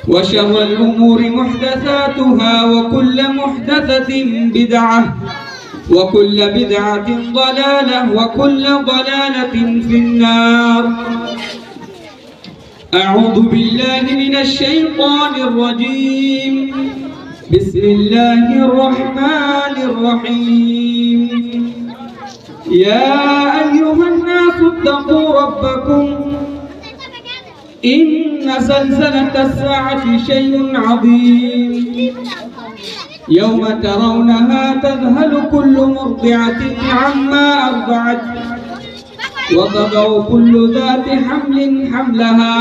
وشر الأمور محدثاتها وكل محدثة بدعة وكل بدعة ضلالة وكل ضلالة في النار. أعوذ بالله من الشيطان الرجيم. بسم الله الرحمن الرحيم. يا أيها الناس اتقوا ربكم إن زلزلة الساعة شيء عظيم يوم ترونها تذهل كل مرضعة عما أرضعت وتضع كل ذات حمل حملها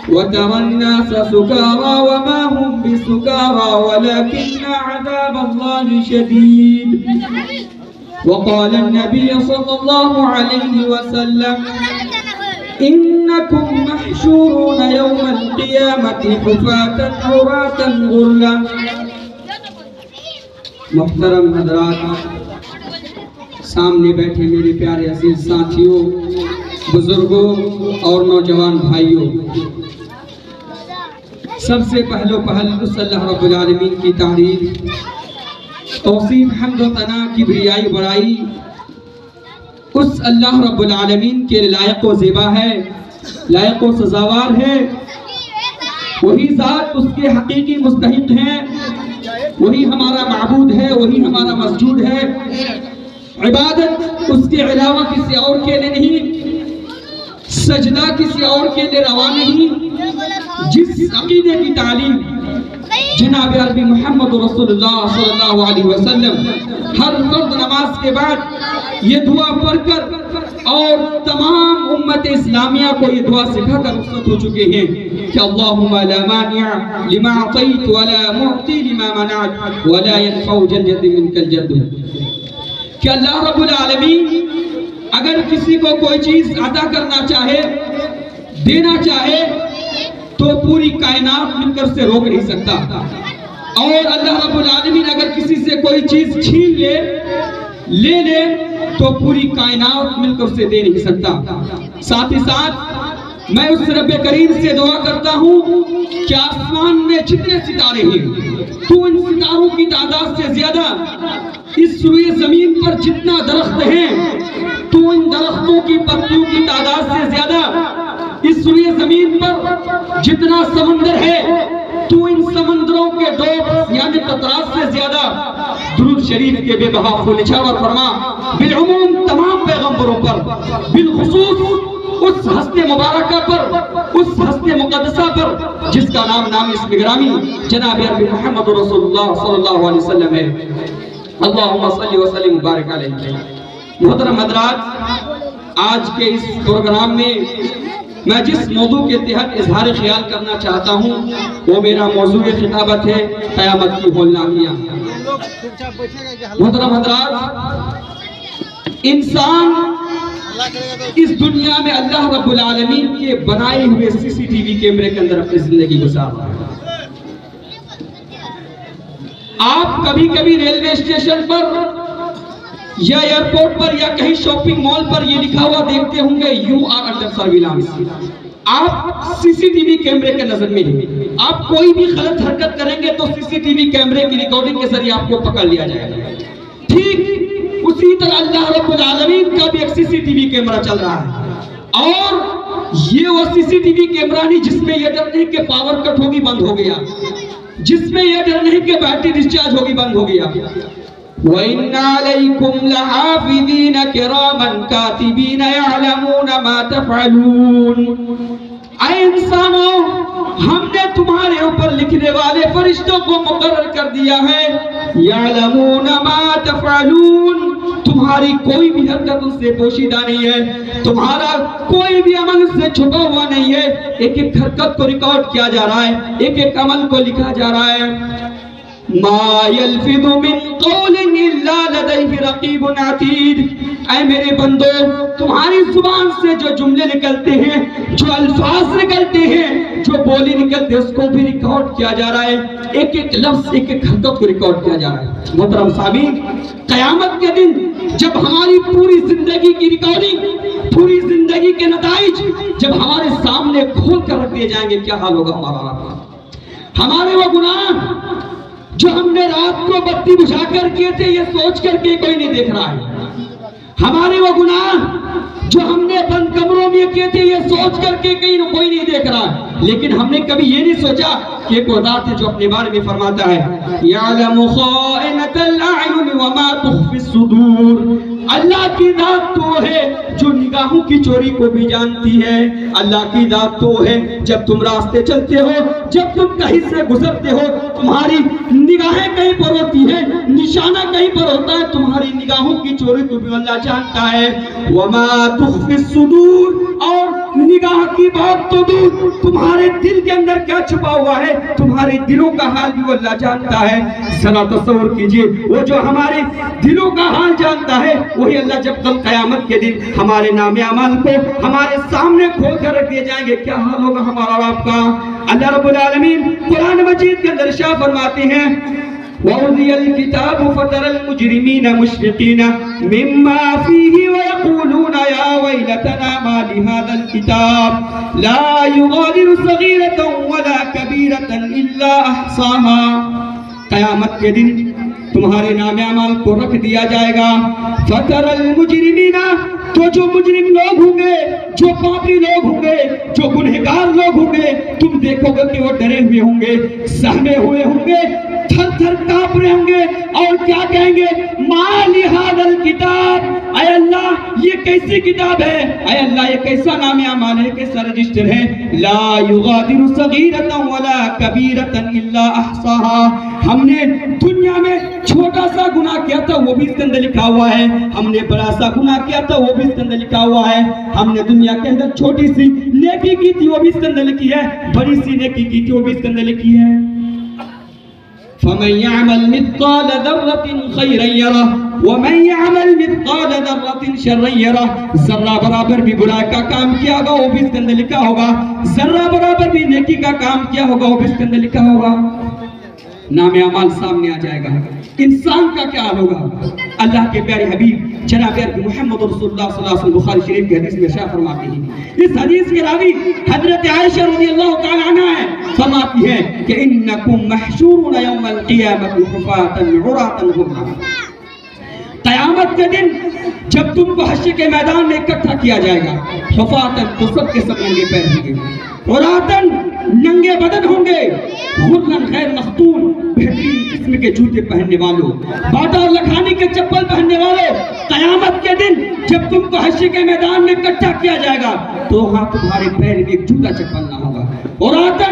وترى الناس سكارى وما هم بسكارى ولكن عذاب الله شديد. وقال النبي صلى الله عليه وسلم إنكم محشورون يوم القيامة حفاة عراة غرلا. محترم حضرات، سامنے بیٹھے میرے پیارے عزیز ساتھیوں، بزرگوں اور نوجوان بھائیوں، سب سے پہلو پہل اس اللہ رب العالمین کی تعریف، توصیف، حمد و ثنا، کبریائی، بڑائی اس اللہ رب العالمین کے لائق و زیبا ہے، لائق و سزاوار ہے. وہی ذات اس کے حقیقی مستحق ہیں، وہی ہمارا معبود ہے، وہی ہمارا مسجود ہے. عبادت اس کے علاوہ کسی اور کے لیے نہیں، سجدہ کسی اور کے لیے روا نہیں. جس عقیدے کی تعلیم جناب عربی محمد رسول اللہ صلی اللہ علیہ وسلم ہر فرض نماز کے بعد یہ دعا پڑھ کر اور تمام امت اسلامیہ کو یہ دعا سکھا کر رخصت ہو چکے ہیں کہ اللہم لا مانع لما عطیت ولا معطی لما منعت ولا ينفع جلجد منک الجد. کہ اللہ رب العالمین اگر کسی کو کوئی چیز عطا کرنا چاہے، دینا چاہے، تو پوری کائنات مل کر سے روک نہیں سکتا، اور اللہ رب العالمین اگر کسی سے کوئی چیز چھین لے لے تو پوری کائنات مل کر سے دے نہیں سکتا. ساتھ ہی ساتھ میں اس رب کریم سے دعا کرتا ہوں کہ آسمان میں جتنے ستارے ہیں تو ان ستاروں کی تعداد سے زیادہ، اس روئے زمین پر جتنا درخت ہیں تو ان درختوں کی پتیوں کی تعداد سے زیادہ، اس روئے زمین پر جتنا سمندر ہے تو ان سمندروں کے ڈوب یعنی قطرات سے زیادہ درود شریف کے بے بہا پھول نچھاور فرما. بالعموم تمام پیغمبروں پر، بالخصوص اس ہستے مبارکہ پر، اس ہستے مقدسہ پر جس کا نام اسم گرامی جناب عربی محمد رسول اللہ صلی اللہ علیہ وسلم ہے. اللہم صلی وسلم مبارک علیہ. محترم حضرات، آج کے اس پروگرام میں میں جس موضوع کے تحت اظہار خیال کرنا چاہتا ہوں وہ میرا موضوع خطابت ہے قیامت کی ہولناکیاں. محترم حضرات، انسان اس دنیا میں اللہ رب العالمین کے بنائے ہوئے سی سی ٹی وی کیمرے کے اندر اپنی زندگی گزار رہا ہے. آپ کبھی کبھی ریلوے اسٹیشن پر یا ایئرپورٹ پر یا کہیں شاپنگ مال پر یہ لکھا ہوا دیکھتے ہوں گے یو آر انڈر سرویلانس. آپ سی سی ٹی وی کیمرے کے نظر میں ہیں. آپ کوئی بھی غلط حرکت کریں گے تو سی سی ٹی وی کیمرے کی ریکارڈنگ کے ذریعے آپ کو پکڑ لیا جائے گا. ٹھیک اسی طرح اللہ رب العالمین کا بھی ایک سی سی ٹی وی کیمرہ چل رہا ہے، اور یہ وہ سی سی ٹی وی کیمرہ نہیں جس میں یہ ڈر نہیں کہ پاور کٹ ہوگی بند ہو گیا، جس میں یہ ڈر نہیں کہ بیٹری ڈسچارج ہوگی بند ہو گیا. وَإِنَّ عَلَيْكُمْ لَحَافِظِينَ كِرَامًا كَاتِبِينَ يَعْلَمُونَ مَا تَفْعَلُونَ. اے انسانوں، ہم نے تمہارے اوپر لکھنے والے فرشتوں کو مقرر کر دیا ہے. يَعْلَمُونَ مَا تَفْعَلُونَ. تمہاری کوئی بھی حرکت ان سے پوشیدہ نہیں ہے، تمہارا کوئی بھی عمل ان سے چھپا ہوا نہیں ہے. ایک ایک حرکت کو ریکارڈ کیا جا رہا ہے، ایک ایک عمل کو لکھا جا رہا ہے. ما يلفظ من قول الا لديه رقيب عتيد. اے میرے بندو، تمہاری زبان سے جو جملے نکلتے ہیں، جو الفاظ نکلتے ہیں، جو بولی نکلتے ہیں، اس کو بھی ریکارڈ کیا جا رہا ہے. ایک ایک لفظ، ایک ایک حرکت کو ریکارڈ کیا جا رہا ہے. محترم سامعین، قیامت کے دن جب ہماری پوری زندگی کی ریکارڈنگ، پوری زندگی کے نتائج جب ہمارے سامنے کھول کر رکھ دیے جائیں گے، کیا حال ہوگا ہمارا؟ ہمارے وہ گناہ جو ہم نے رات کو بتی بجھا کر کیے تھے یہ سوچ کر کے کوئی نہیں دیکھ رہا ہے. ہمارے وہ گناہ جو ہم نے بند کمروں میں کیے تھے یہ سوچ کر کے کہیں کوئی نہیں دیکھ رہا ہے. لیکن ہم نے کبھی یہ نہیں سوچا کہ ایک وہ ذات ہے جو اپنے بارے میں فرماتا ہے یعلم خائنۃ الاعین وما تخفی الصدور. اللہ کی ذات تو ہے جو نگاہوں کی چوری کو بھی جانتی ہے. اللہ کی ذات تو ہے جب تم راستے چلتے ہو, جب تم کہیں سے گزرتے ہو, تمہاری نگاہیں کہیں پر ہوتی ہیں, نشانہ کہیں پر ہوتا ہے, تمہاری نگاہوں کی چوری کو بھی اللہ جانتا ہے. وما تخفی الصدور, اور نگاہ کی بات تو دور, تمہارے دل کے اندر کیا چھپا ہوا ہے تمہارے دلوں کا حال بھی اللہ جانتا ہے. ذرا تصور کیجئے وہ جو ہمارے دلوں کا حال جانتا ہے وہی اللہ جب کل قیامت کے دن ہمارے نام اعمال کو ہمارے سامنے کھول کر رکھ دیے جائیں گے, کیا حال ہوگا ہمارا اور آپ کا. اللہ رب العالمین قرآن مجید کے اندر ارشاد فرماتے ہیں وَوُضِعَ الْكِتَابُ فَتَرَى الْمُجْرِمِينَ مُشْفِقِينَ مِمَّا فِيهِ وَيَقُولُونَ يَا وَيْلَتَنَا مَا لِهَذَا الْكِتَابِ لَا يُغَادِرُ صَغِيرَةً وَلَا كَبِيرَةً إِلَّا أَحْصَاهَا. قیامت کے دن تمہارے نام اعمال کو رکھ دیا جائے گا. فَتَرَى الْمُجْرِمِينَ, تو جو مجرم لوگ ہوں گے, جو پاپی لوگ ہوں گے, جو گنہگار لوگ ہوں گے, تم دیکھو گے کہ وہ ڈرے ہوئے ہوں گے, سہمے ہوئے ہوں گے, تھر تھر کانپ رہے ہوں گے, اور کیا کہیں گے ما لہذا الکتاب, اے اللہ یہ کیسی کتاب ہے, اے اللہ یہ کیسا نام اعمال ہے, کیسا رجسٹر ہے. لا یغادر صغیرۃ ولا کبیرۃ الا احصاها, ہم نے دنیا میں چھوٹا سا گناہ کیا تھا وہ بھی اس کے اندر لکھا ہوا ہے, ہم نے بڑا سا گناہ کیا تھا وہ بھی اس کے اندر لکھا ہوا ہے, ہم نے دنیا کے اندر چھوٹی سی نیکی کی تھی وہ بھی اس کے اندر لکھی ہے, بڑی سی نیکی کی تھی وہ بھی اس کے اندر لکھی ہے. فَمَنْ يَعْمَلْ مِثْقَالَ ذَرَّةٍ خَيْرًا يَرَهُ وَمَنْ يَعْمَلْ مِثْقَالَ ذَرَّةٍ شَرًّا يَرَهُ. ذرہ برابر بھی برائی کا کام کیا ہوگا وہ بھی اس کے اندر لکھا ہوگا, ذرہ برابر بھی نیکی کا کام کیا ہوگا وہ بھی اس کے اندر لکھا ہوگا. نام اعمال سامنے آ جائے گا, انسان کا کیا حال ہوگا. اللہ کے پیارے حبیب جناب محمد رسول اللہ صلی اللہ علیہ وسلم بخاری شریف کی حدیث میں ارشاد فرماتے ہیں, اس حدیث کے راوی حضرت عائشہ رضی اللہ تعالی عنہا ہے, فرماتی ہے کہ انکم محشورون یوم القیامت حفاۃ عراۃ غرلا. قیامت کے دن جب تم کو حشر کے میدان میں اکٹھا کیا جائے گا, حفاۃ تو سب کے سب ننگے پیر ہوں گے, عراۃ ننگے بدن ہوں گے, غرلا غیر مختون بہترین قسم کے جوتے پہننے والوں, باٹا اور لکھانی کے چپل پہننے والوں. قیامت کے دن جب تم کو حشر کے میدان میں اکٹھا کیا جائے گا تو وہاں تمہارے پیر میں ایک جوتا چپل نہ ہوگا, عراۃ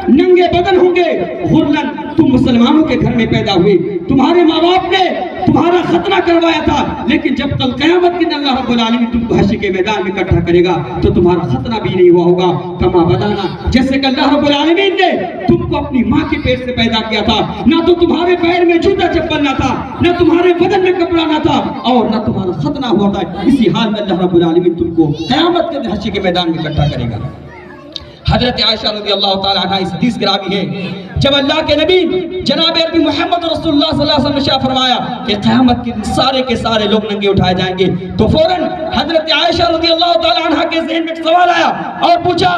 ننگے بدن ہوں گے, غرلا تم مسلمانوں کے گھر میں پیدا ہوئے, تمہارے ماں باپ نے تمہارا ختنہ کروایا تھا, لیکن جب کل قیامت کے دن اللہ رب العالمین تم کو حشر کے میدان میں اکٹھا کرے گا تو تمہارا ختنہ بھی نہیں ہوا ہوگا. کما بدانا, جیسے کہ اللہ رب العالمین نے تم کو اپنی ماں کے پیٹ سے پیدا کیا تھا, نہ تو تمہارے پیر میں جوتا چپل نہ تھا, نہ تمہارے بدن میں کپڑا نہ تھا, اور نہ تمہارا ختنہ ہوا تھا, اسی حال میں اللہ رب العالمین تم کو قیامت کے دن حشر کے میدان میں اکٹھا کرے گا. حضرت عائشہ رضی اللہ تعالی عنہ اس حدیث کے راوی ہے, جب اللہ کے نبی جناب عربی محمد رسول اللہ صلی اللہ علیہ وسلم نے شاہ فرمایا کہ قیامت کے دن سارے کے سارے لوگ ننگے اٹھائے جائیں گے, تو فوراً حضرت عائشہ رضی اللہ تعالی عنہ کے ذہن میں سوال آیا اور پوچھا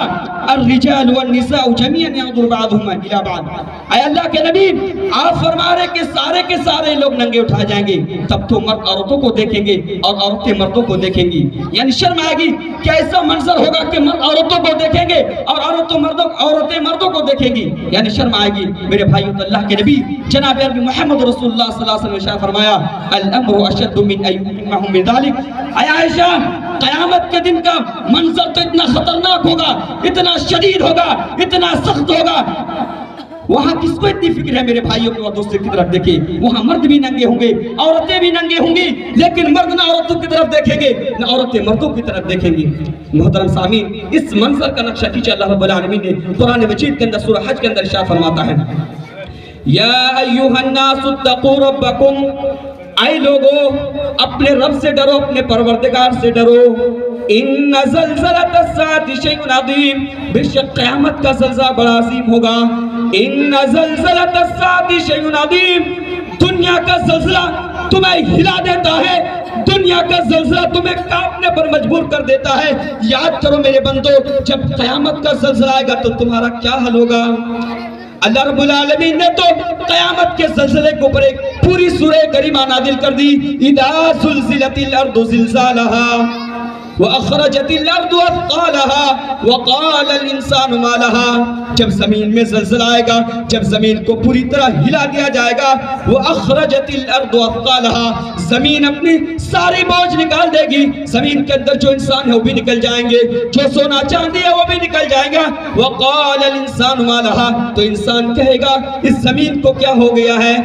الرجال والنساء جميعا ينظر بعضهم الى بعض, اے اللہ کے نبی آپ فرما رہے کہ سارے لوگ ننگے اٹھائے جائیں گے, تب تو مرد عورتوں کو دیکھیں گے اور عورتیں مردوں کو دیکھیں گی, یعنی شرم آئے گی. کیا ایسا منظر ہوگا کہ مرد عورتوں کو دیکھیں گے اور عورتیں مردوں کو دیکھیں گی, یعنی شرم آئے گی. میرے بھائیو, اللہ کے نبی جناب عربی محمد رسول اللہ صلی اللہ علیہ وسلم نے شاہ فرمایا الامر اشد من ایومہم من ذالک. اے عائشہ, قیامت کے دن کا منظر تو اتنا خطرناک ہوگا, اتنا شدید ہوگا, اتنا سخت ہوگا. وہاں کس کو اتنی فکر ہے میرے بھائیوں کو, دوسرے کی طرف دیکھیں, وہاں مرد بھی ننگے ہوں گے, عورتیں بھی ننگے ہوں گی, لیکن مرد نہ عورتوں کی طرف دیکھیں گے نہ عورتیں مردوں کی طرف دیکھیں گی. محترم سامعین, اس منظر کا نقشہ کھینچا اللہ رب العالمین نے قرآن مجید کے اندر سورہ حج کے اندر ارشاد فرماتا ہے یا ایھا الناس اتقوا ربکم, اے لوگو اپنے رب سے ڈرو, اپنے پروردگار سے ڈرو. ان زلزلۃ الساعۃ شیء عظیم, بے شک قیامت کا زلزلہ بڑا عظیم ہوگا. ان زلزلۃ الساعۃ شیء عظیم, دنیا کا زلزلہ تمہیں ہلا دیتا ہے, دنیا کا زلزلہ تمہیں کانپنے پر مجبور کر دیتا ہے. یاد کرو میرے بندو, جب قیامت کا زلزلہ آئے گا تو تمہارا کیا حل ہوگا. اللہ رب العالمین نے تو قیامت کے زلزلے کے اوپر ایک پوری سورہ کریمہ نازل کر دی. اذا زلزلت الارض زلزالها وَأَخْرَجَتِ الْأَرْضُ أَثْقَالَهَا وَقَالَ الْإِنسَانُ مَا لَهَا. جب زمین میں زلزلہ آئے گا, جب زمین کو پوری طرح ہلا دیا جائے گا, وَأَخْرَجَتِ الْأَرْضُ أَثْقَالَهَا, زمین اپنی ساری بوجھ نکال دے گی. زمین کے اندر جو انسان ہے وہ بھی نکل جائیں گے, جو سونا چاندی ہے وہ بھی نکل جائیں گا. وَقَالَ الْإِنسَانُ مَا لَهَا, تو انسان کہے گا اس زمین کو کیا ہو گیا ہے.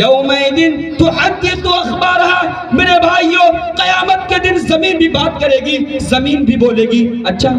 يَوْمَئِذٍ تُحَدِّثُ أَخْبَارَهَا. میرے بھائیو, قیامت کے دن زمین بھی بات کرے گی, زمین بھی بولے گی. اچھا,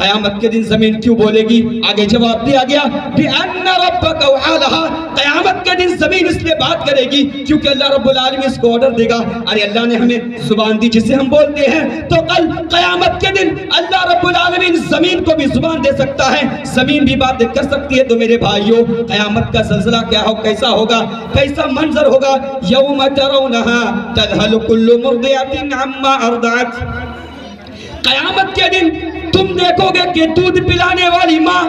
قیامت کے دن زمین کیوں بولے گی؟ آگے جواب دیا گیا بِأَنَّ رَبَّكَ وَعَلَهَا. قیامت کے دن زمین اس لیے بات کرے گی کیونکہ اللہ رب العالمین اس کو آرڈر دے گا. ارے اللہ نے ہمیں زبان دی جسے ہم بولتے ہیں, تو کل قیامت کے دن اللہ رب العالمین زمین کو بھی زبان دے سکتا ہے, زمین بھی باتیں کر سکتی ہے. تو میرے بھائیو, قیامت کا زلزلہ کیا ہو, کیسا ہوگا, کیسا منظر ہوگا. یوم ترونها تذهل كل مرضعة عما ارضعت. قیامت کے دن تم دیکھو گے کہ دودھ پلانے والی ماں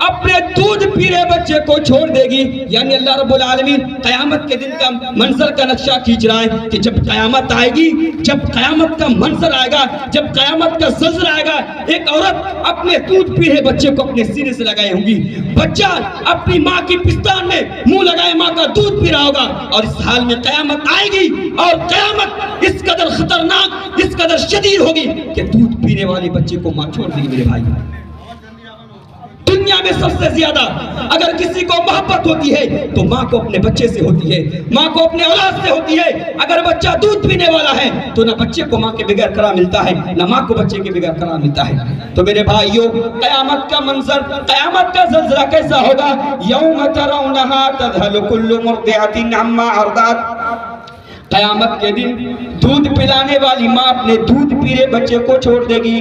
اپنے دودھ پینے بچے کو چھوڑ دے گی. یعنی اللہ رب العالمین قیامت کے دن کا منظر کا نقشہ کھینچ رہا ہے کہ جب قیامت آئے گی, جب قیامت کا منظر آئے گا, جب قیامت کا زلزلہ آئے گا, ایک عورت اپنے دودھ پینے بچے کو اپنے سینے سے لگائے ہوں گی. بچہ اپنی ماں کی پستان میں منہ لگائے ماں کا دودھ پی رہا ہوگا. اور اس حال میں قیامت آئے گی, اور قیامت اس قدر خطرناک, اس قدر شدید ہوگی کہ دودھ پینے والے بچے کو ماں چھوڑ دے گی. میرے بھائی, دنیا میں سب سے زیادہ اگر کسی کو محبت ہوتی ہے تو ماں کو اپنے بچے سے ہوتی ہے, ماں کو اپنے اولاد سے ہوتی ہے. اگر بچہ دودھ پینے والا ہے تو نہ بچے کو ماں کے بغیر قرار ملتا ہے, نہ ماں کو بچے کے بغیر قرار ملتا ہے. تو میرے بھائیو, قیامت کا منظر, قیامت کا زلزلہ کیسا ہوگا. یوم ترونها تذهل كل مرضعة عما ارضعت. قیامت کے دن دودھ پلانے والی ماں اپنے دودھ پینے بچے کو چھوڑ دے گی.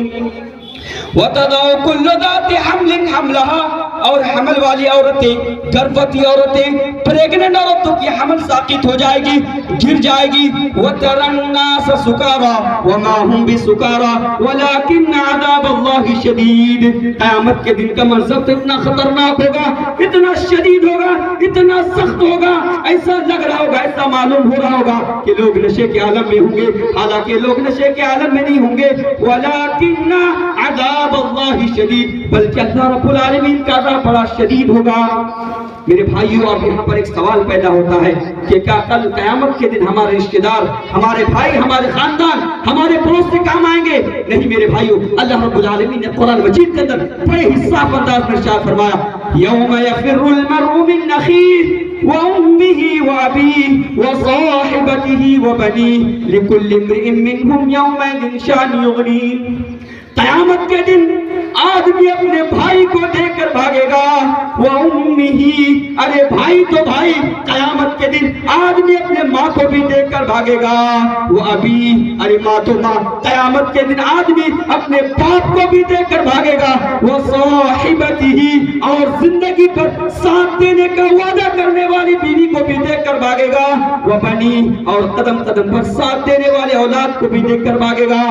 وَتَضَعُ كُلُّ ذَاتِ حَمْلٍ حَمْلَهَا. اور حمل والی عورتیں, گربوتی عورتیں, پریگننٹ عورتوں کی حمل ساقط ہو جائے گی, گر جائے گی. وَتَرَى النَّاسَ سُكَارَىٰ وَمَا هُمْ بِسُكَارَىٰ وَلَٰكِنَّ عَذَابَ اللَّهِ شَدِيدٌ. قیامت کے دن کا منظر تو اتنا خطرناک ہوگا, اتنا شدید ہوگا, اتنا سخت ہوگا, ایسا لگ رہا ہوگا, ایسا معلوم ہو رہا ہوگا کہ لوگ نشے کے عالم میں ہوں گے, حالانکہ لوگ نشے کے عالم میں نہیں ہوں گے. وَلَٰكِنَّ عَذَابَ اللَّهِ شَدِيدٌ. بلکہ اللہ رب العالمین کا عذاب بڑا شدید ہوگا. میرے بھائیو, اب یہاں پر ایک سوال پیدا ہوتا ہے کہ کیا کل قیامت کے دن ہمارے رشتہ دار, ہمارے بھائی, ہمارے خاندان, ہمارے پڑوس سے کام آئیں گے؟ نہیں میرے بھائیو, اللہ رب العالمین نے قرآن مجید کے اندر بڑے حساس انداز میں ارشاد فرمایا, یوم یفر المرء من اخیہ وَأُمِّهِ وَأَبِيهِ وَصَاحِبَتِهِ وَبَنِيهِ لِكُلِّ امْرِئٍ مِّنْهُمْ يَوْمَئِذٍ شَأْنٌ يُغْنِيهِ. قیامت کے دن آدمی اپنے بھائی کو دیکھ کر بھاگے گا. وَأُمِّهِ, ارے بھائی تو بھائی, قیامت کے دن آدمی اپنے ماں کو بھی دیکھ کر بھاگے گا. وَأَبِيهِ, ارے ماں تو ماں, قیامت کے دن آدمی اپنے باپ کو بھی دیکھ کر بھاگے گا. وَصَاحِبَتِهِ, اور زندگی پر ساتھ دینے کا وعدہ کرنے والی بیوی کو بھی دیکھ کر بھاگے گا. وَبَنِيهِ, اور قدم قدم پر ساتھ دینے والے اولاد کو بھی دیکھ کر بھاگے گا.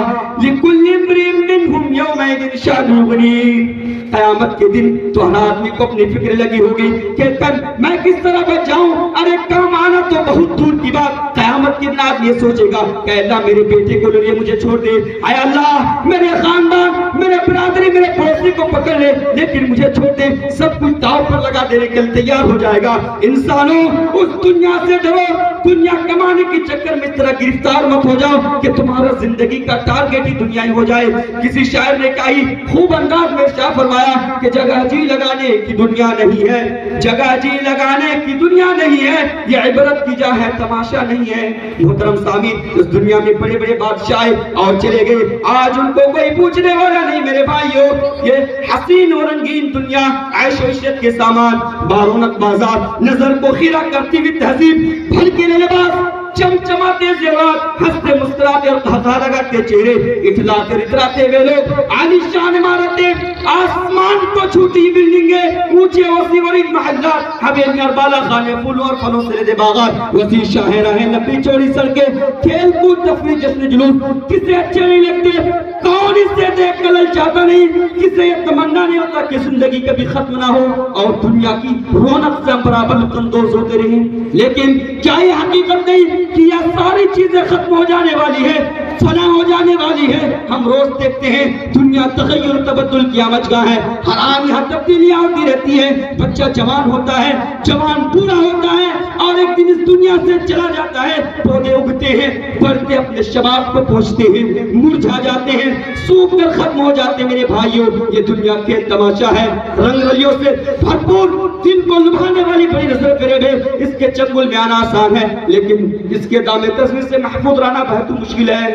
لِكُلِّ امْرِئٍ مِّنْهُمْ يَوْمَئِذٍ شَأْنٌ يُغْنِيهِ. قیامت کے دن تو ہر آدمی کو اپنی فکر لگی ہوگی کہ کل میں کس طرح بچ جاؤں. ارے کام آنا تو بہت دور کی بات, قیامت کے دن آدمی یہ سوچے گا کہ اللہ میرے بیٹے کو لیے مجھے چھوڑ دے, اے اللہ میرے خاندان, میرے برادری, میرے پڑوسی کو پکڑ لے, لیکن مجھے چھوڑ دے. سب کچھ داؤ پر لگا دینے کے لیے تیار ہو جائے گا. انسانوں, اس دنیا سے ڈرو, دنیا کمانے کے چکر میں اس طرح گرفتار مت ہو جاؤ کہ تمہارا زندگی کا ٹارگیٹ ہی دنیا ہی ہو جائے. کسی شاعر نے کہا ہی خوب انداز میں ارشاد فرمایا کہ جگہ جی لگانے کی دنیا نہیں ہے, جگہ جی لگانے کی دنیا نہیں ہے, یہ عبرت کی جا ہے, تماشا نہیں ہے. محترم سامعین, اس دنیا میں بڑے بڑے بادشاہ اور چلے گئے, آج ان کو کوئی پوچھنے والا نہیں. میرے بھائیو, یہ حسین و رنگین دنیا, عیش و عشرت کے سامان, بارونق بازار, نظر کو خیرہ کرتی ہوئی تہذیب, بھلکے لباس, چمچماتے زیورات, ہنستے مسکراتے اور ہنسا لگاتے چہرے, اتلاتے اتراتے ہوئے لوگ, عالی شان عمارتیں, آسمان کو چھوٹی بلڈنگیں، اونچے وسیع ورید محلات، حویلیاں بالا خانے پھولوں اور پھلوں سے لدے باغات، وسیع شاہراہیں، لمبی چوڑی سڑکیں، کھیل کود تفریح جشن جلوس، کسے اچھے نہیں لگتے؟ کون اس سے دیکھ کر للچاتا نہیں؟ کسے یہ تمنا نہیں ہوتا کہ زندگی کبھی ختم نہ ہو اور دنیا کی رونق سے ہم برابر لطف اندوز ہوتے رہیں؟ لیکن کیا یہ حقیقت نہیں کہ یہ ساری چیزیں ختم ہو جانے والی ہے، فنا ہو جانے والی ہے؟ ہم روز دیکھتے ہیں دنیا تغیر و تبدل کی آمجگاہ ہے، ہر آن یہاں تبدیلیاں ہوتی رہتی ہے، بچہ جوان ہوتا ہے، جوان بوڑھا ہوتا ہے اور ایک دن اس دنیا سے چلا جاتا ہے، پودے اگتے ہیں، بڑھتے اپنے شباب کو پہنچتے ہیں، مرجھا جاتے ہیں، سوکھ کر ختم ہو جاتے ہیں۔ میرے بھائیوں، یہ دنیا کے تماشا ہے، رنگ رلیوں سے بھرپور، دل کو لبھانے والی بڑی نظر فریب ہے، اس کے چنگل میں آنا آسان ہے لیکن اس کے دام تصویر سے محفوظ رہنا بہت مشکل ہے۔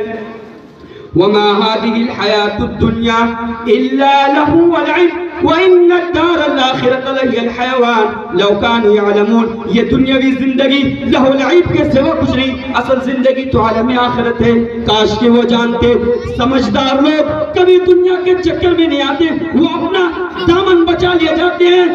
وما هذه الحياة الدنيا إلا له ولعب وإن الدار الآخرة لهي الحيوان لو كانوا يعلمون۔ یہ دنیاوی زندگی لہو لعب کے سوا کچھ نہیں، اصل زندگی تو عالم آخرت ہے۔ کاش کہ وہ جانتے۔ سمجھدار لوگ کبھی دنیا کے چکر میں نہیں آتے، وہ اپنا دامن بچا لیا جاتے ہیں۔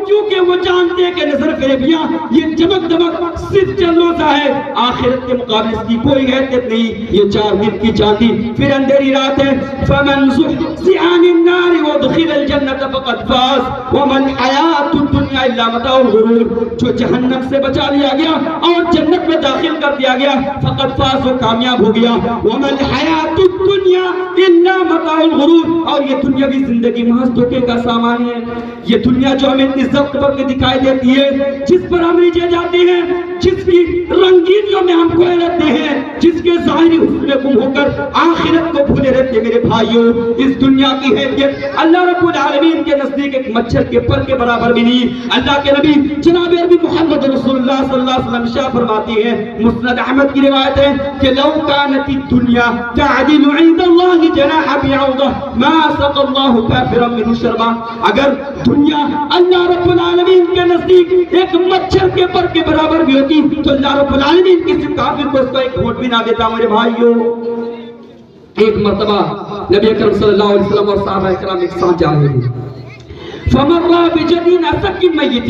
کیونکہ وہ جانتے ہیں کہ نظر فریبیاں یہ چمک دمک صرف چند روزہ ہے، آخرت کے مقابلے اس کی کوئی حیثیت نہیں، یہ 4 دن کی چاندی پھر اندھیری رات ہے۔ فمن زحزح عن النار وادخل الجنة فقد فاز وما الحياة الدنيا الا متاع الغرور۔ جو جہنم سے بچا لیا گیا اور جنت میں داخل کر دیا گیا فقد فاز، وہ کامیاب ہو گیا۔ وما الحياة الدنيا الا متاع الغرور، اور یہ دنیاوی زندگی محض دھوکے کا سامان ہے۔ یہ دنیا جو ہمیں اتنی ضبط پر کے دکھائی دیتی ہے، جس پر ہم ریجھے جاتے ہیں، جس کی رنگینیوں میں ہم کھوئے رہتے ہیں، جس کے ظاہری حسن میں گم ہو کر آخرت کو بھولے رہتے ہیں۔ میرے بھائیوں، اس دنیا کی حیثیت اللہ رب العالمین کے نزدیک ایک مچھر کے پر کے برابر بھی نہیں۔ اللہ کے نبی جناب عربی محمد رسول اللہ صلی اللہ علیہ وسلم شاہ فرماتی ہیں، مسند احمد کی روایت ہے کہ لو كانت الدنيا تعدل عند الله جناح بعوضة ما سقى الله كافرا منه شربا۔ اگر دنیا اللہ رب العالمین کے نزدیک ایک مچھر کے پر کے برابر بھی ہوتی تو اللہ رب العالمین کسی کافر کو اس کا ایک گھونٹ بھی نہ دیتا۔ میرے بھائیوں، ایک مرتبہ نبی اکرم صلی اللہ علیہ وسلم اور صحابہ کرام ایک ساتھ جا رہے تھے، فمر بجدین اسق میت،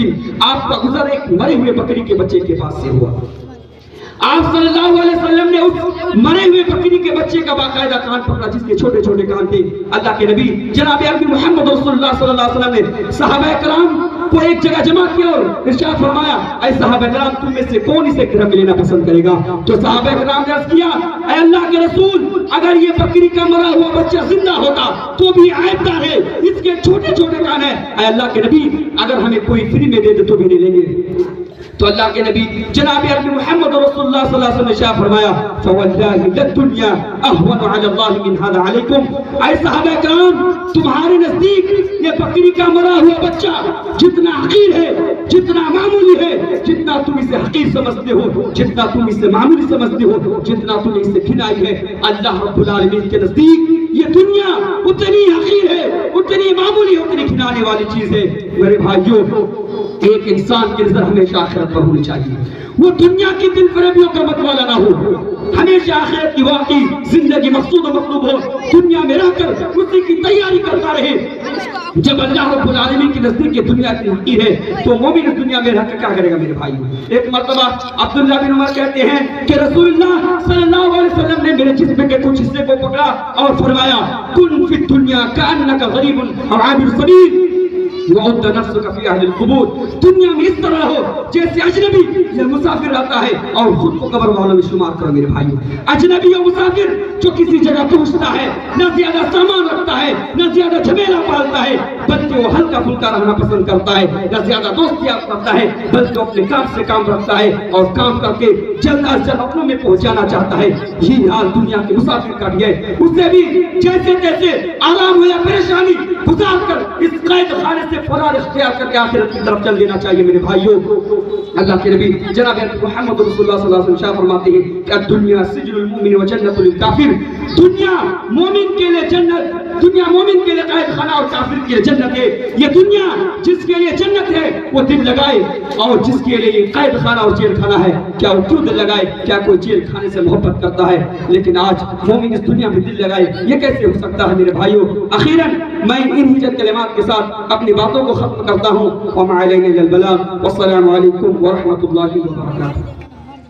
آپ کا گزر ایک مرے ہوئے بکری کے بچے کے پاس سے ہوا۔ آپ صلی اللہ علیہ وسلم نے اس مرے ہوئے بکری کے بچے کا باقاعدہ کان پکڑا، جس کے چھوٹے چھوٹے کان تھے۔ اللہ کے نبی جناب عربی محمد رسول اللہ صلی اللہ علیہ وسلم نے صحابہ کرام کو ایک جگہ جمع کیا اور ارشاد فرمایا، اے صحابہ کرام، تم میں سے کون اسے گھر میں لینا پسند کرے گا؟ تو صحابہ کرام نے عرض کیا، اے اللہ کے رسول، اگر یہ بکری کا مرا ہوا بچہ زندہ ہوتا تو بھی عیب دار ہے، اس کے چھوٹے چھوٹے کان ہیں۔ اے اللہ کے نبی، اگر ہمیں کوئی فری میں دے دے تو بھی نہیں لیں گے۔ تو اللہ کے نبی جناب عربی محمد رسول اللہ صلی اللہ علیہ وسلم نے شاہ فرمایا، فواللہ للدنیا اہون علی اللہ من ھذا علیکم۔ اے صحابہ کرام، تمہارے نزدیک یہ بکری کا مرا ہوا بچہ جتنا حقیر ہے، جتنا معمولی ہے، جتنا تم اسے حقیر سمجھتے ہو، جتنا تم اسے معمولی سمجھتے ہو، جتنا تم اسے گھنائی ہے، اللہ رب العالمین کے نزدیک یہ دنیا اتنی حقیر ہے، اتنی معمولی، اتنی گھنانے والی چیز ہے۔ میرے بھائیوں، ایک انسان کی نظر ہمیشہ آخرت پر ہونی چاہیے، وہ دنیا کی دل فریبیوں کا متوالا نہ ہو، ہمیشہ آخرت کی واقعی زندگی مقصود و مطلوب ہو، دنیا میں رہ کر اسی کی تیاری کرتا رہے۔ جب اللہ رب العالمین کی نزدیک یہ دنیا کی حقیر ہے تو مومن اس دنیا میں رہ کر کیا کرے گا؟ میرے بھائی، ایک مرتبہ عبداللہ بن عمر کہتے ہیں کہ رسول اللہ صلی اللہ علیہ وسلم نے میرے جسم کے کچھ حصے کو پکڑا اور فرمایا، کن فی الدنیا کأنک غریب او عابر سبیل وعد نفسك في اهل القبور۔ دنیا میں اس طرح ہو جیسے اجنبی یا مسافر رہتا ہے اور خود کو قبر والوں میں شمار کرو۔ میرے بھائیو، اجنبی اور مسافر جو کسی جگہ پہنچتا ہے، نہ زیادہ سامان رکھتا ہے، نہ زیادہ جھمیلا پالتا ہے، بلکہ وہ ہلکا پھلکا رہنا پسند کرتا ہے، نہ زیادہ دوستیات کرتا ہے، بلکہ اپنے کام سے کام رکھتا ہے اور کام کر کے جلد از جلد اپنوں میں پہنچانا چاہتا ہے۔ یہ حال دنیا کے مسافر کا بھی ہے، اسے بھی جیسے تیسے آرام ہو یا پریشانی گزار کر اس قید خانے سے فرار اختیار کر کے آخرت کی طرف چل دینا چاہیے۔ میرے بھائیوں، اللہ کے نبی جناب محمد رسول اللہ صلی اللہ علیہ وسلم شاہ فرماتے ہیں کہ دنیا سجن المؤمن و جنت للکافر۔ دنیا مومن کے لیے جنت، دنیا مومن کے لیے قید خانہ اور کافر کے لیے جنت ہے. یہ دنیا جس کے لیے جنت ہے وہ دل لگائے, اور جس کے لیے قید خانہ اور جیل خانہ ہے کیا وہ کیوں دل لگائے؟ کیا کوئی جیل خانے سے محبت کرتا ہے؟ لیکن آج مومن اس دنیا میں دل لگائے, یہ کیسے ہو سکتا ہے میرے بھائیوں؟ اخیراً میں ان ہجت کلمات کے ساتھ اپنی باتوں کو ختم کرتا ہوں. وما علینا الا البلاغ. والسلام علیکم ورحمۃ اللہ وبرکاتہ.